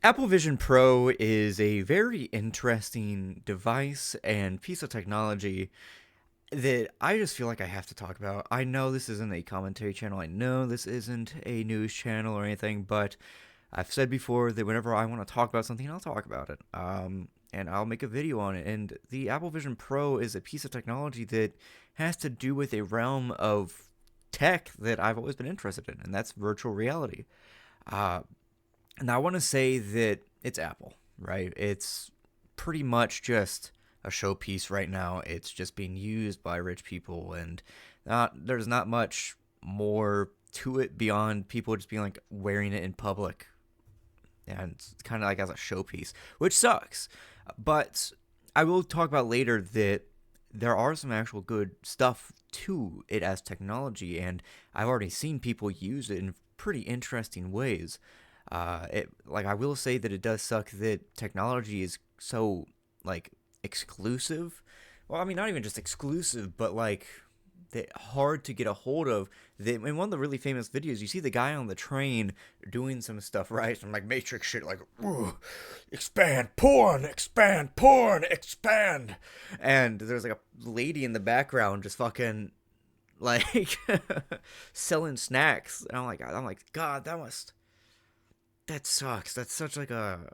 Apple Vision Pro is a very interesting device and piece of technology that I just feel like I have to talk about. I know this isn't a commentary channel, I know this isn't a news channel or anything, but I've said before that whenever I want to talk about something, I'll talk about it. And I'll make a video on it. And the Apple Vision Pro is a piece of technology that has to do with a realm of tech that I've always been interested in, and that's virtual reality. Uh, and I want to say that it's Apple, right? It's pretty much just a showpiece right now. It's just being used by rich people, and there's not much more to it beyond people just being like wearing it in public, and it's kind of like as a showpiece, which sucks. But I will talk about later that there are some actual good stuff to it as technology, and I've already seen people use it in pretty interesting ways. Like I will say that it does suck that technology is so like exclusive. Well, I mean, not even just exclusive, but like hard to get a hold of. In one of the really famous videos, you see the guy on the train doing some stuff, right? Some like Matrix shit, like expand, porn, expand, and there's like a lady in the background just fucking like selling snacks, and I'm like, God, that sucks. That's such like a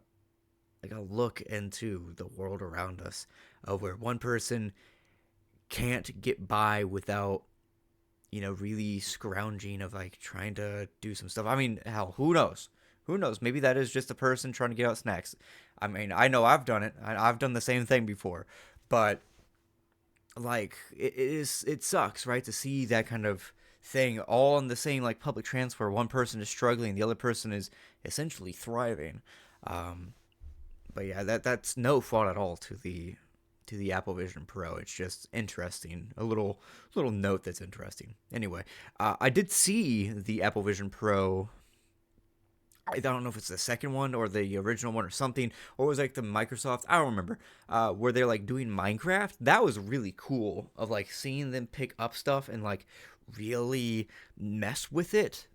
look into the world around us, of where one person can't get by without really scrounging of like trying to do some stuff. I mean, hell, who knows? Who knows? Maybe that is just a person trying to get out snacks. I mean, I know I've done it. I've done the same thing before, but like it sucks, right? To see that kind of thing all in the same like public transfer. One person is struggling, the other person is essentially thriving. Um, but yeah, that's no fault at all to the Apple Vision Pro. It's just interesting. A little note that's interesting. Anyway, I did see the Apple Vision Pro. I don't know if it's the second one or the original one or something, or it was like the Microsoft. I don't remember. Where they're like doing Minecraft. That was really cool. Of like seeing them pick up stuff and like really mess with it.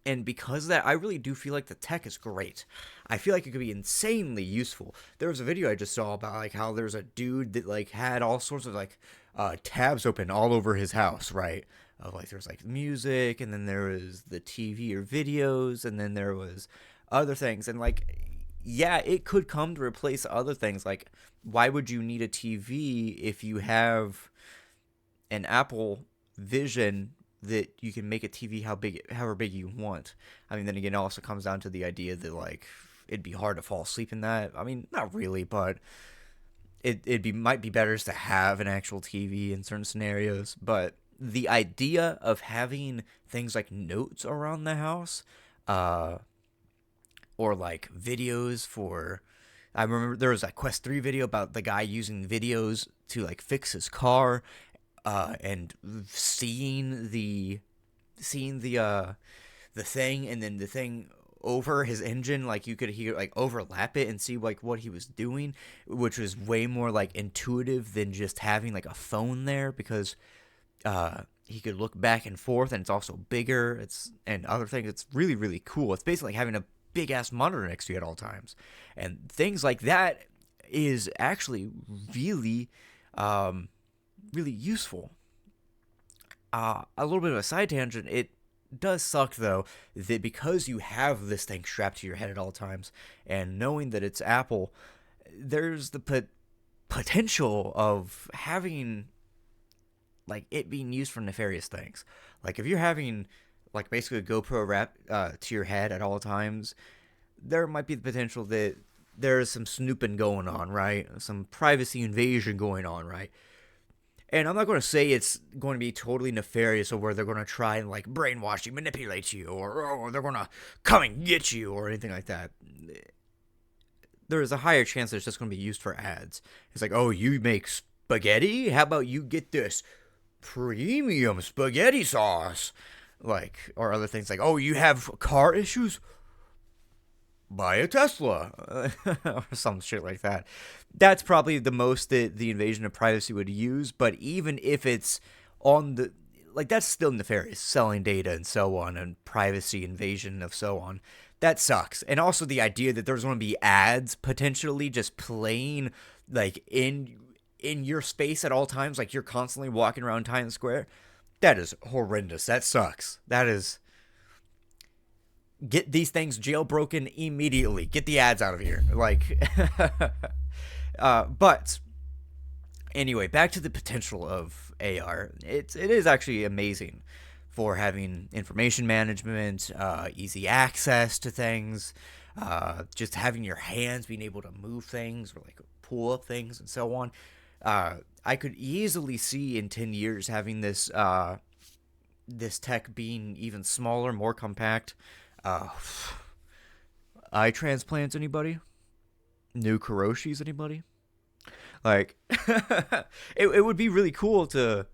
And because of that, I really do feel like the tech is great. I feel like it could be insanely useful. There was a video I just saw about like how there's a dude that like had all sorts of like tabs open all over his house, right? Of like there's like music, and then there was the TV or videos, and then there was other things, and like yeah, it could come to replace other things. Like, why would you need a TV if you have an Apple Vision that you can make a TV however big you want? I mean, then again, it also comes down to the idea that like it'd be hard to fall asleep in that. I mean, not really, but it might be better just to have an actual TV in certain scenarios. But the idea of having things like notes around the house, uh, or like videos for. I remember there was a Quest 3 video about the guy using videos to like fix his car, and seeing the thing, and then the thing over his engine, like you could hear like overlap it and see like what he was doing, which was way more like intuitive than just having like a phone there, because he could look back and forth, and it's also bigger. It's and other things. It's really really cool. It's basically like having a big ass monitor next to you at all times, and things like that is actually really um, really useful. A little bit of a side tangent. It does suck though that because you have this thing strapped to your head at all times, and knowing that it's Apple, there's the potential of having like it being used for nefarious things. Like if you're having like basically a GoPro wrap to your head at all times, there might be the potential that there's some snooping going on, right? Some privacy invasion going on, right? And I'm not going to say it's going to be totally nefarious, or where they're going to try and like brainwash you, manipulate you, or they're going to come and get you, or anything like that. There is a higher chance that it's just going to be used for ads. It's like, oh, you make spaghetti? How about you get this premium spaghetti sauce? Like, or other things like, oh, you have car issues? Buy a Tesla, or some shit like that. That's probably the most that the invasion of privacy would use. But even if it's on the like, that's still nefarious, selling data and so on, and privacy invasion of so on. that sucks. And also the idea that there's going to be ads potentially just playing like in your space at all times, like you're constantly walking around Times Square. That is horrendous. That sucks. That is, get these things jailbroken immediately. Get the ads out of here. Like, but anyway, back to the potential of AR. It is actually amazing for having information management, easy access to things, just having your hands being able to move things or like pull up things and so on. I could easily see in 10 years having this tech being even smaller, more compact. Uh, eye transplants, anybody? New Kuroshis, anybody? Like, it would be really cool to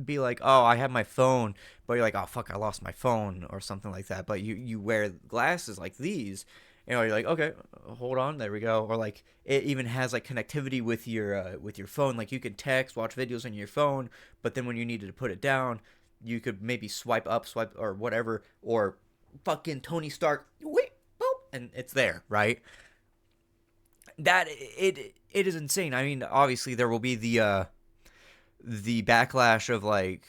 be like, oh, I have my phone, but you're like, oh fuck, I lost my phone or something like that. But you wear glasses like these, you're like, okay, hold on, there we go. Or like it even has like connectivity with your phone, like you can text, watch videos on your phone, but then when you needed to put it down, you could maybe swipe up, swipe or whatever, or fucking Tony Stark, wait, boop, and it's there, right? That it is insane. I mean, obviously there will be the backlash of like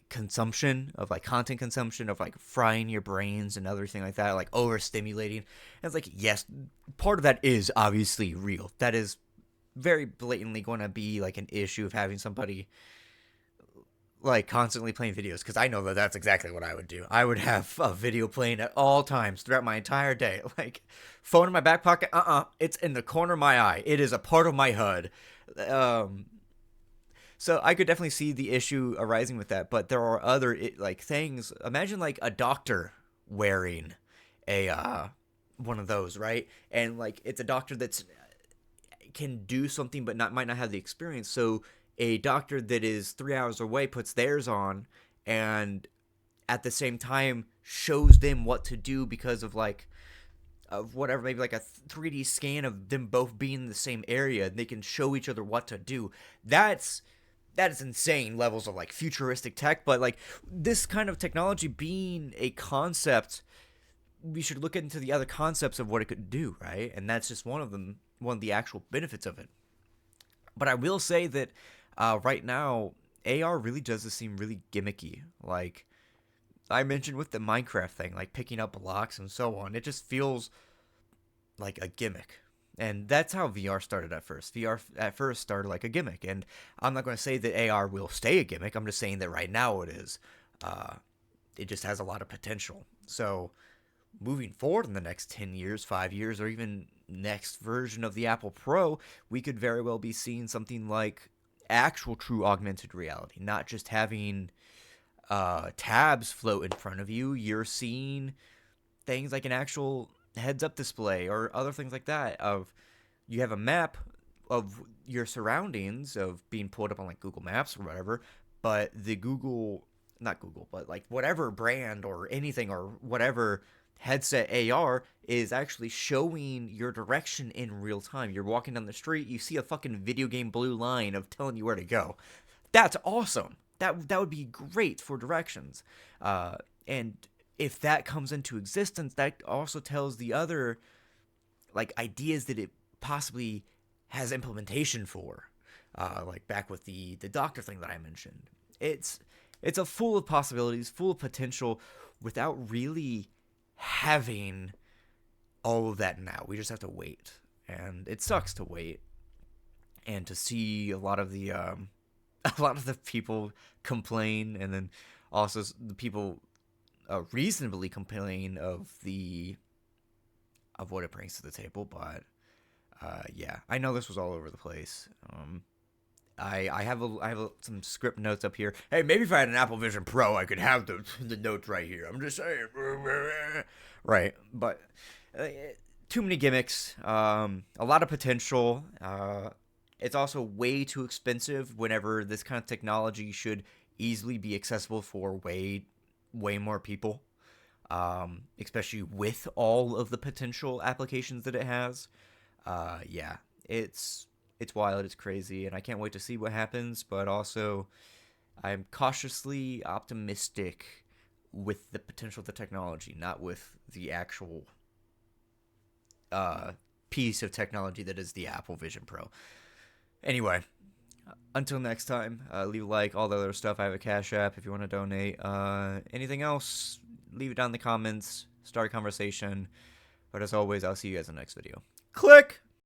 consumption of like content consumption of like frying your brains and everything like that, like overstimulating. And it's like, yes, part of that is obviously real. That is very blatantly going to be like an issue of having somebody like constantly playing videos, because I know that that's exactly what I would do. I would have a video playing at all times throughout my entire day. Like phone in my back pocket, it's in the corner of my eye. It is a part of my HUD. Um, so I could definitely see the issue arising with that, but there are other like things. Imagine like a doctor wearing a one of those, right? And like it's a doctor that's can do something but not might not have the experience. So a doctor that is 3 hours away puts theirs on and at the same time shows them what to do because of like of whatever, maybe like a 3D scan of them both being in the same area and they can show each other what to do. That is insane levels of like futuristic tech, but like this kind of technology being a concept, we should look into the other concepts of what it could do, right? And that's just one of them, one of the actual benefits of it. But I will say that right now, AR really does seem really gimmicky. Like I mentioned with the Minecraft thing, like picking up blocks and so on, it just feels like a gimmick. And that's how VR started at first. VR at first started like a gimmick. And I'm not going to say that AR will stay a gimmick. I'm just saying that right now it is. Uh, it just has a lot of potential. So moving forward in the next 10 years, 5 years, or even next version of the Apple Pro, we could very well be seeing something like actual true augmented reality, not just having tabs float in front of you. You're seeing things like an actual heads-up display or other things like that. Of you have a map of your surroundings of being pulled up on like Google Maps or whatever, but the Google, not Google, but like whatever brand or anything or whatever headset AR is actually showing your direction in real time. You're walking down the street, you see a fucking video game blue line of telling you where to go. That's awesome. That would be great for directions. And if that comes into existence, that also tells the other like ideas that it possibly has implementation for. Like back with the doctor thing that I mentioned. It's a full of possibilities, full of potential, without really having all of that now. We just have to wait, and it sucks to wait and to see a lot of the a lot of the people complain, and then also the people reasonably complain of what it brings to the table. But yeah, I know this was all over the place. I have some script notes up here. Hey, maybe if I had an Apple Vision Pro, I could have the notes right here. I'm just saying, right? But too many gimmicks. A lot of potential. It's also way too expensive. Whenever this kind of technology should easily be accessible for way more people. Especially with all of the potential applications that it has. Yeah, it's wild, it's crazy, and I can't wait to see what happens, but also I'm cautiously optimistic with the potential of the technology, not with the actual piece of technology that is the Apple Vision Pro. Anyway, until next time, leave a like, all the other stuff. I have a Cash App if you want to donate. Anything else, leave it down in the comments, start a conversation. But as always, I'll see you guys in the next video. Click!